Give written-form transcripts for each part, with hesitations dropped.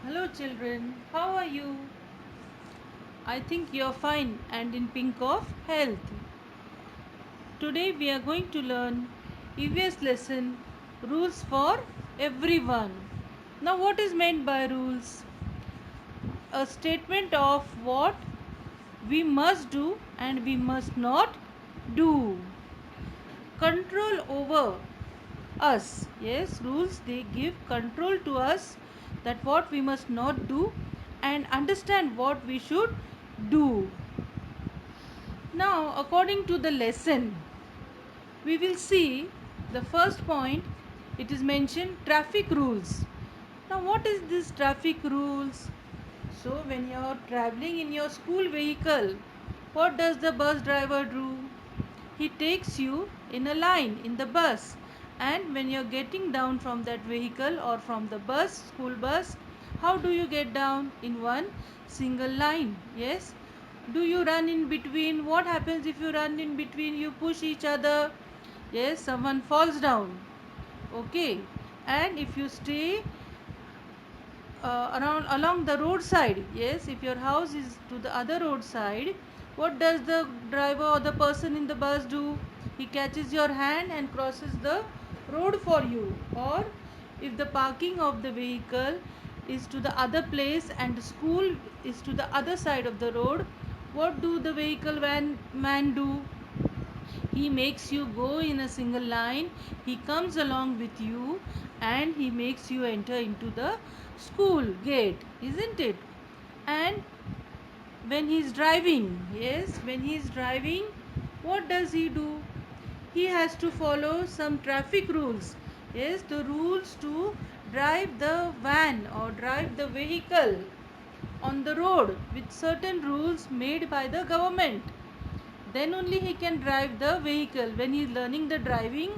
Hello children, how are you? I think you're fine and in pink of health. Today we are going to learn EVS lesson rules for everyone. Now what is meant by rules? A statement of what we must do and we must not do. Control over us. Yes, rules they give control to us that what we must not do and understand what we should do. Now, according to the lesson, we will see the first point. It is mentioned traffic rules. Now, what is this traffic rules? So, when you are traveling in your school vehicle, what does the bus driver do? He takes you in a line in the bus, and when you're getting down from that vehicle or from the bus, school bus, how do you get down? In one single line. Yes. Do you run in between? What happens if you run in between? You push each other. Yes, someone falls down. Okay. And if you stay around along the roadside, yes, if your house is to the other roadside, what does the driver or the person in the bus do? He catches your hand and crosses the road for you. Or if the parking of the vehicle is to the other place and the school is to the other side of the road, what do the vehicle van man do? He makes you go in a single line. He comes along with you and he makes you enter into the school gate, isn't it? And when he's driving, yes, when he's driving, what does he do? He has to follow some traffic rules. Yes, the rules to drive the van or drive the vehicle on the road with certain rules made by the government. Then only he can drive the vehicle. When he is learning the driving,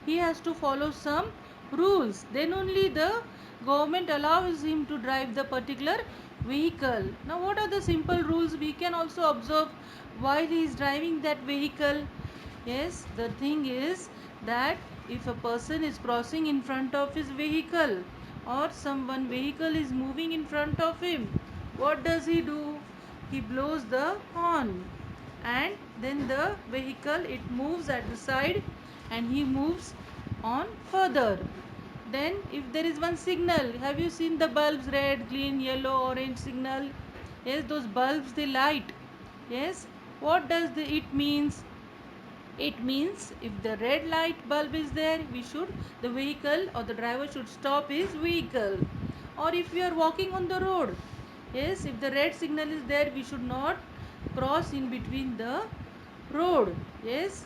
he has to follow some rules. Then only the government allows him to drive the particular vehicle. Now what are the simple rules we can also observe while he is driving that vehicle? Yes, the thing is that if a person is crossing in front of his vehicle or someone vehicle is moving in front of him, what does he do? He blows the horn, and then the vehicle it moves at the side and he moves on further. Then if there is one signal, have you seen the bulbs, red, green, yellow, orange signal? Yes, those bulbs they light. Yes, what does it means? It means if the red light bulb is there, the vehicle or the driver should stop his vehicle. Or if we are walking on the road, yes, if the red signal is there, we should not cross in between the road. Yes,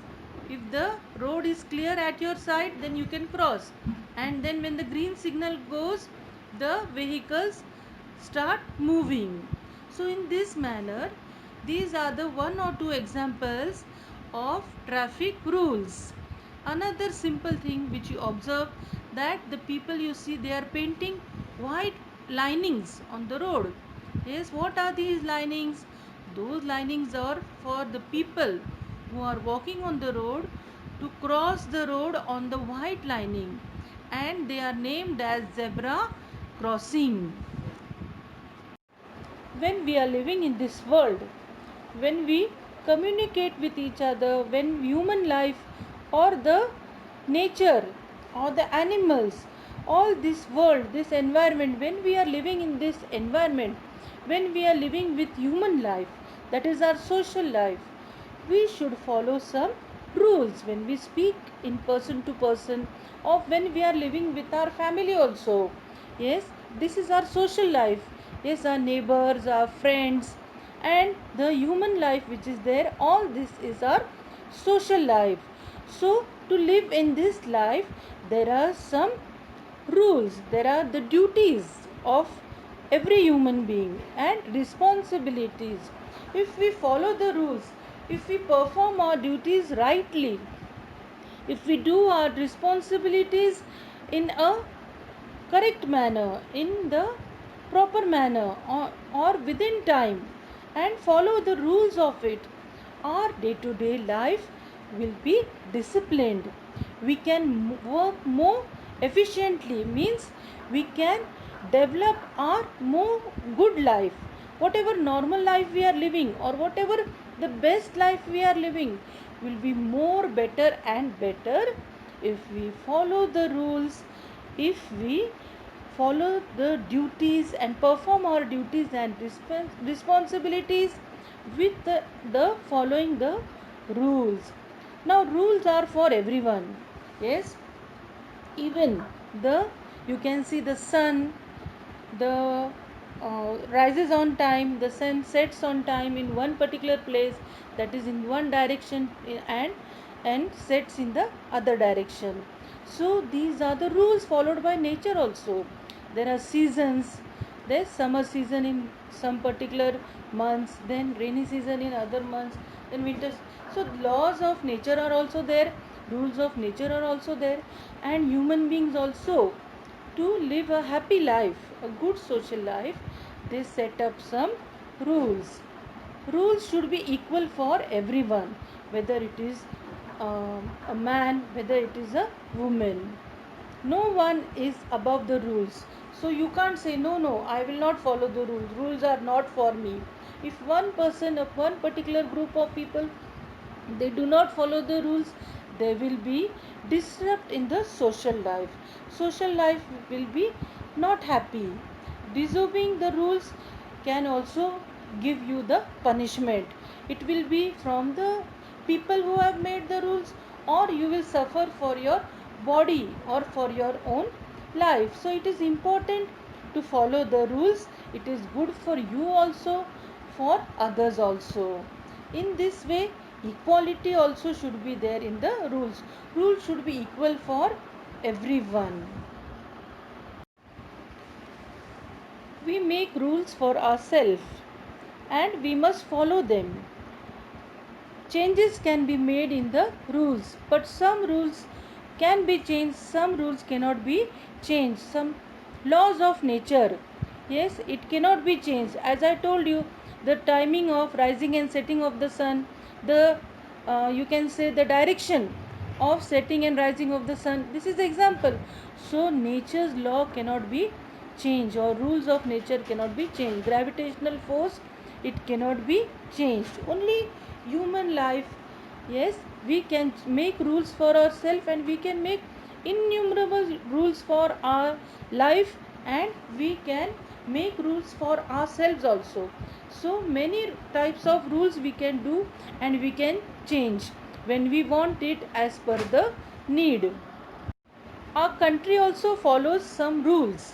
if the road is clear at your side, then you can cross. And then when the green signal goes, the vehicles start moving. So in this manner, these are the one or two examples of traffic rules. Another simple thing which you observe, that the people you see they are painting white linings on the road. Yes, what are these linings? Those linings are for the people who are walking on the road to cross the road on the white lining, and they are named as zebra crossing. When we are living in this world, when we communicate with each other, when human life or the nature or the animals, all this world, this environment, when we are living in this environment, when we are living with human life, that is our social life, we should follow some rules when we speak in person to person, or when we are living with our family also. Yes, this is our social life. Yes, our neighbors, our friends, and the human life which is there, all this is our social life. So to live in this life, there are some rules, there are the duties of every human being and responsibilities. If we follow the rules, if we perform our duties rightly, if we do our responsibilities in a correct manner, in the proper manner, or within time, and follow the rules of it, our day to day life will be disciplined. We can work more efficiently, means we can develop our more good life. Whatever normal life we are living, or whatever the best life we are living, will be more better and better if we follow the rules, if we follow the duties and perform our duties and responsibilities with the following the rules. Now rules are for everyone. Yes, even the, you can see the sun, the rises on time, the sun sets on time in one particular place, that is in one direction, and sets in the other direction. So these are the rules followed by nature also. There are seasons. There's summer season in some particular months, then rainy season in other months, then winter. So laws of nature are also there, rules of nature are also there. And human beings also, to live a happy life, a good social life, they set up some rules. Rules should be equal for everyone, whether it is a man, whether it is a woman. No one is above the rules. So you can't say, no, no, I will not follow the rules. Rules are not for me. If one person of one particular group of people, they do not follow the rules, there will be disrupt in the social life. Social life will be not happy. Disobeying the rules can also give you the punishment. It will be from the people who have made the rules, or you will suffer for your body or for your own life. So it is important to follow the rules. It is good for you also, for others also. In this way, equality also should be there in the rules. Rules should be equal for everyone. We make rules for ourselves and we must follow them. Changes can be made in the rules, but some rules can be changed, some rules cannot be changed. Some laws of nature, yes, it cannot be changed. As I told you, the timing of rising and setting of the sun, the you can say the direction of setting and rising of the sun, this is the example. So nature's law cannot be changed, or rules of nature cannot be changed. Gravitational force, it cannot be changed. Only human life, yes, we can make rules for ourselves, and we can make innumerable rules for our life, and we can make rules for ourselves also. So many types of rules we can do, and we can change when we want it as per the need. Our country also follows some rules.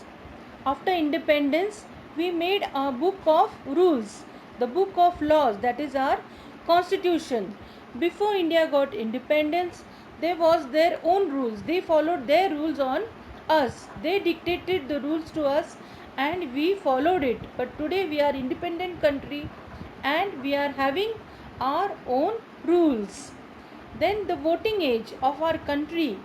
After independence, we made a book of rules, the book of laws, that is our constitution. Before India got independence, there was their own rules. They followed their rules on us. They dictated the rules to us and we followed it. But today we are independent country and we are having our own rules. Then the voting age of our country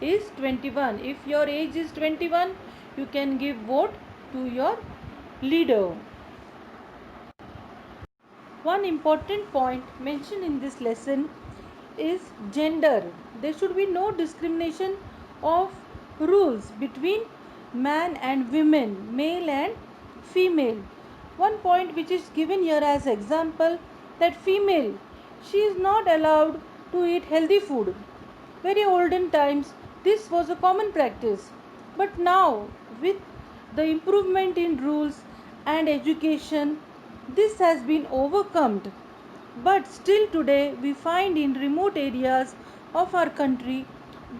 is 21. If your age is 21, you can give vote to your leader. One important point mentioned in this lesson is gender. There should be no discrimination of rules between man and women, male and female. One point which is given here as example, that female, she is not allowed to eat healthy food. Very olden times this was a common practice, but now with the improvement in rules and education, this has been overcome. But still today we find in remote areas of our country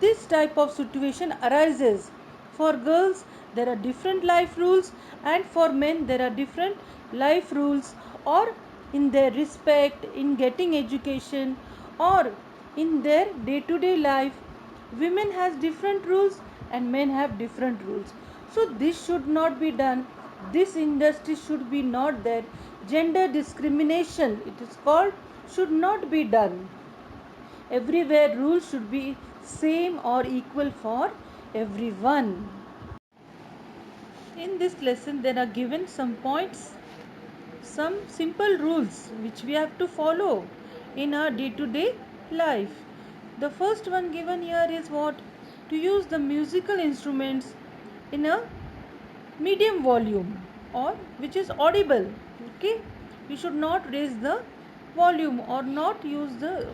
this type of situation arises. For girls there are different life rules, and for men there are different life rules, or in their respect, in getting education, or in their day to day life, women has different rules and men have different rules. So this should not be done. This industry should be not there. Gender discrimination, it is called, should not be done. Everywhere rules should be same or equal for everyone. In this lesson there are given some points, some simple rules which we have to follow in our day to day life. The first one given here is what? To use the musical instruments in a medium volume or which is audible. Okay, you should not raise the volume or not use the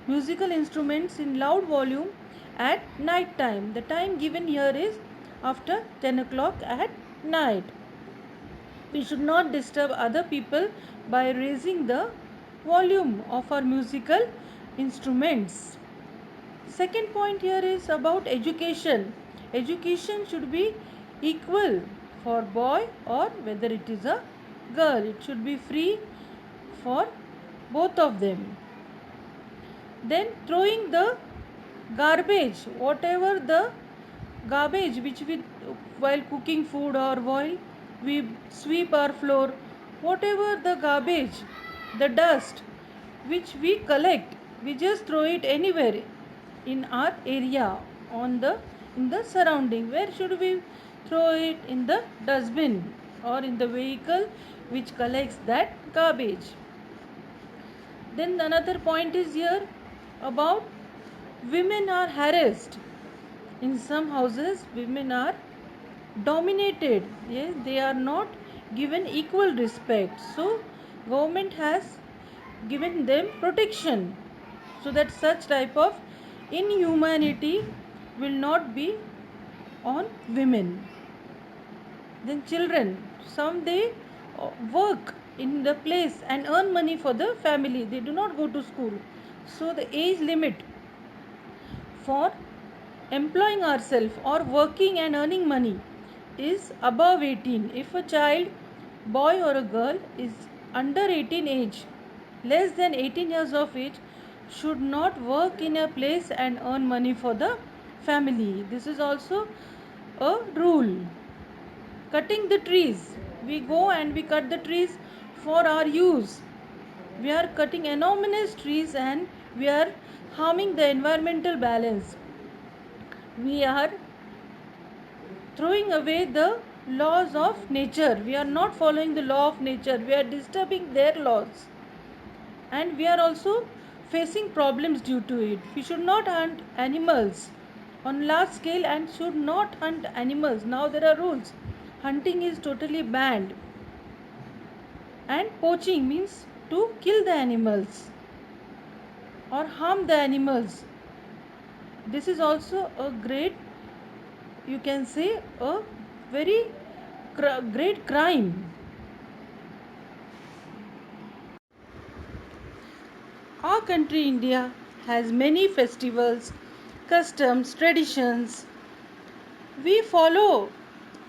musical instruments in loud volume at night time. The time given here is after 10 o'clock at night. We should not disturb other people by raising the volume of our musical instruments. Second point here is about education. Education should be equal for boy or whether it is a girl. It should be free for both of them. Then throwing the garbage, whatever the garbage which we while cooking food or while we sweep our floor, whatever the garbage, the dust which we collect, we just throw it anywhere in our area on the in the surrounding. Where should we throw it? In the dustbin or in the vehicle which collects that garbage. Then another point is here about women are harassed. In some houses women are dominated. Yes, they are not given equal respect. So government has given them protection so that such type of inhumanity will not be on women. Then children, some they work in the place and earn money for the family. They do not go to school. So the age limit for employing ourselves or working and earning money is above 18. If a child, boy or a girl, is under 18 age, less than 18 years of age, should not work in a place and earn money for the family. This is also a rule. Cutting the trees, we go and we cut the trees for our use. We are cutting enormous trees and we are harming the environmental balance. We are throwing away the laws of nature. We are not following the law of nature. We are disturbing their laws. And we are also facing problems due to it. We should not hunt animals on large scale and should not hunt animals. Now there are rules. Hunting is totally banned. And poaching means to kill the animals or harm the animals. This is also a great, you can say, a very great crime. Our country India has many festivals, customs, traditions. We follow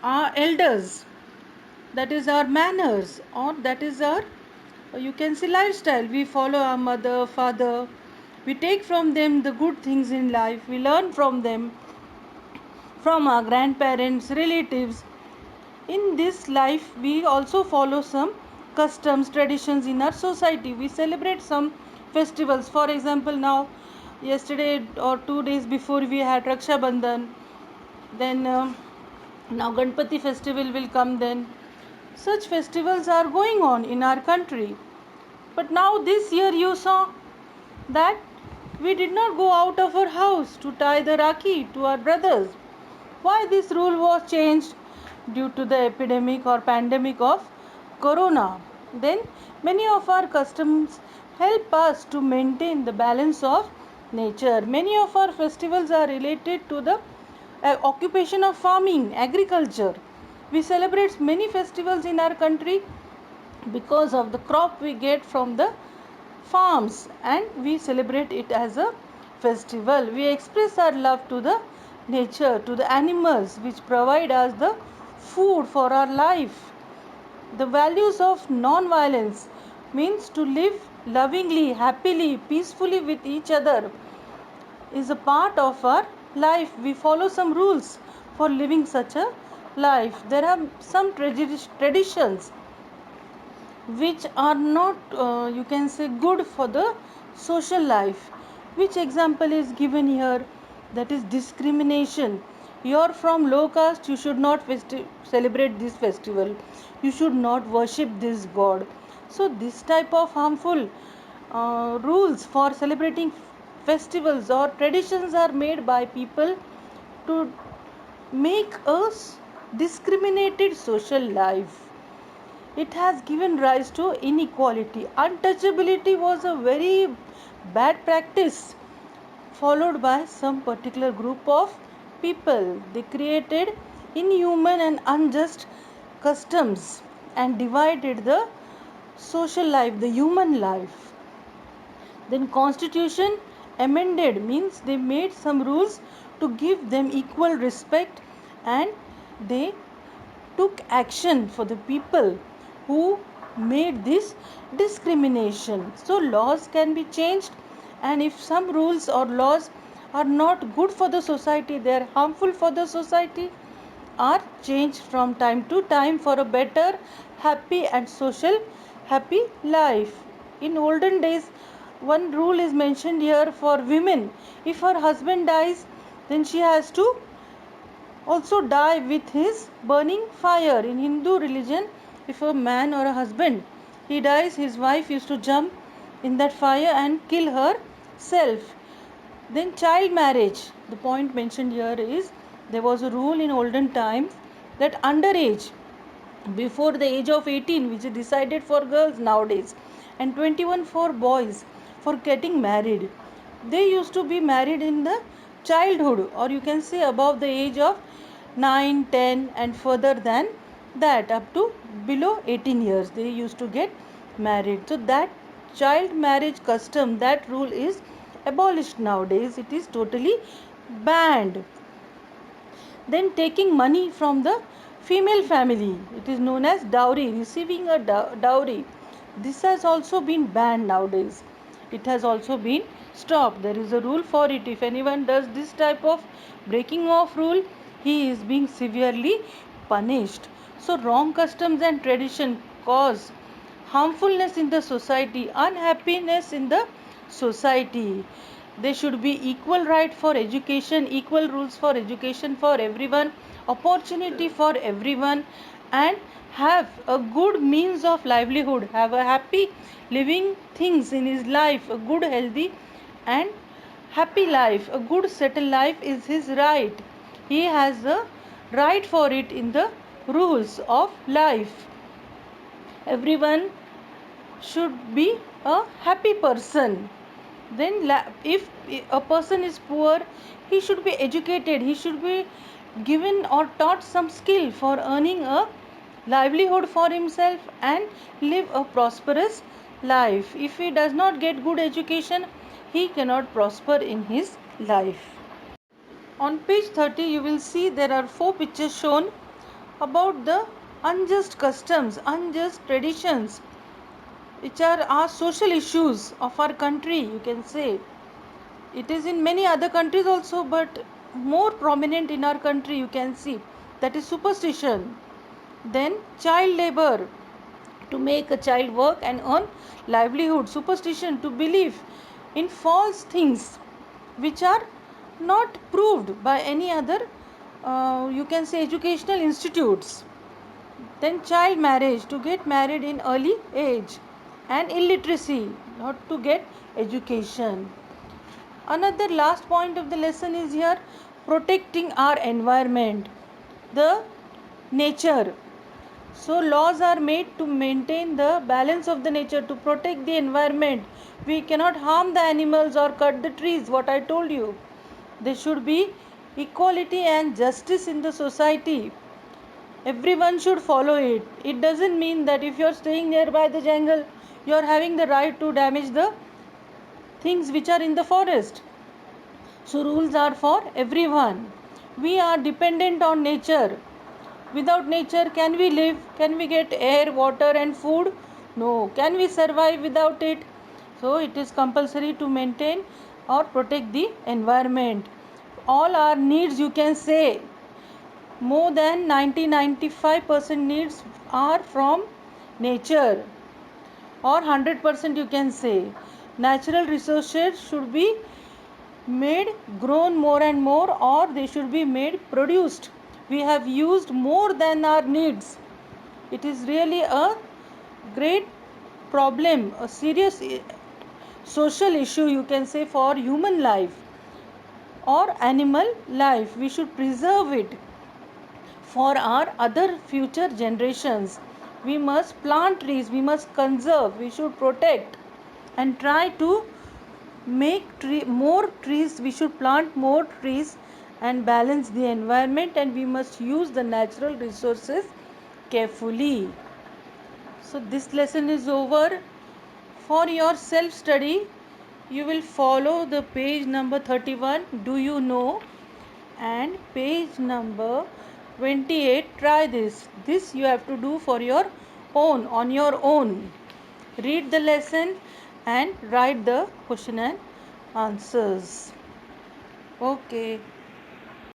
our elders, that is our manners, or that is our, you can say, lifestyle. We follow our mother, father. We take from them the good things in life. We learn from them, from our grandparents, relatives. In this life, we also follow some customs, traditions in our society. We celebrate some festivals. For example, now, yesterday or 2 days before, we had Raksha Bandhan. Then now Ganpati festival will come. Then such festivals are going on in our country. But now this year you saw that we did not go out of our house to tie the Rakhi to our brothers. Why this rule was changed? Due to the epidemic or pandemic of corona. Then many of our customs help us to maintain the balance of nature. Many of our festivals are related to the occupation of farming, agriculture. We celebrate many festivals in our country because of the crop we get from the farms, and we celebrate it as a festival. We express our love to the nature, to the animals which provide us the food for our life. The values of non-violence means to live lovingly, happily, peacefully with each other is a part of our life. We follow some rules for living such a life. There are some traditions which are not, you can say, good for the social life. Which example is given here? That is discrimination. You are from low caste, you should not celebrate this festival, you should not worship this god. So this type of harmful rules for celebrating festivals or traditions are made by people to make us discriminated social life. It has given rise to inequality. Untouchability was a very bad practice followed by some particular group of people. They created inhuman and unjust customs and divided the social life, the human life. Then constitution amended means they made some rules to give them equal respect, and they took action for the people who made this discrimination. So laws can be changed, and if some rules or laws are not good for the society, they are harmful for the society, are changed from time to time for a better, happy and social happy life. In olden days, one rule is mentioned here for women. If her husband dies, then she has to also die with his burning fire. In Hindu religion, if a man or a husband he dies, his wife used to jump in that fire and kill herself. Then child marriage, the point mentioned here is there was a rule in olden times that underage, before the age of 18, which is decided for girls nowadays, and 21 for boys, for getting married, they used to be married in the childhood, or you can say above the age of 9, 10, and further than that, up to below 18 years, they used to get married. So that child marriage custom, that rule is abolished nowadays. It is totally banned. Then taking money from the female family, it is known as dowry, receiving a dowry. This has also been banned nowadays. It has also been stopped. There is a rule for it. If anyone does this type of breaking of rule, he is being severely punished. So wrong customs and tradition cause harmfulness in the society, unhappiness in the society. There should be equal right for education, equal rules for education for everyone, opportunity for everyone, and have a good means of livelihood, have a happy living things in his life, a good healthy and happy life, a good settled life is his right. He has a right for it in the rules of life. Everyone should be a happy person. Then if a person is poor, he should be educated, he should be given or taught some skill for earning a livelihood for himself and live a prosperous life. If he does not get good education, he cannot prosper in his life. On page 30 you will see there are 4 pictures shown about the unjust customs, unjust traditions, which are our social issues of our country, you can say. It is in many other countries also, but more prominent in our country, you can see. That is superstition. Then child labor, to make a child work and earn livelihood. Superstition, to believe in false things which are not proved by any other, you can say, educational institutes. Then child marriage, to get married in early age, and illiteracy, not to get education. Another last point of the lesson is here, protecting our environment, the nature. So laws are made to maintain the balance of the nature, to protect the environment. We cannot harm the animals or cut the trees, what I told you. There should be equality and justice in the society. Everyone should follow it. It doesn't mean that if you are staying nearby the jungle, you are having the right to damage the things which are in the forest. So rules are for everyone. We are dependent on nature. Without nature, can we live? Can we get air, water and food? No. Can we survive without it? So it is compulsory to maintain or protect the environment. All our needs, you can say, more than 90-95% needs are from nature, or 100% you can say. Natural resources should be made grown more and more, or they should be made produced. We have used more than our needs. It is really a great problem, a serious social issue, you can say, for human life or animal life. We should preserve it for our other future generations. We must plant trees, we must conserve, we should protect and try to make more trees. We should plant more trees and balance the environment, and we must use the natural resources carefully. So this lesson is over. For your self study, you will follow the page number 31, do you know, and page number 28, try this you have to do for your own, on your own. Read the lesson and write the question and answers. Okay.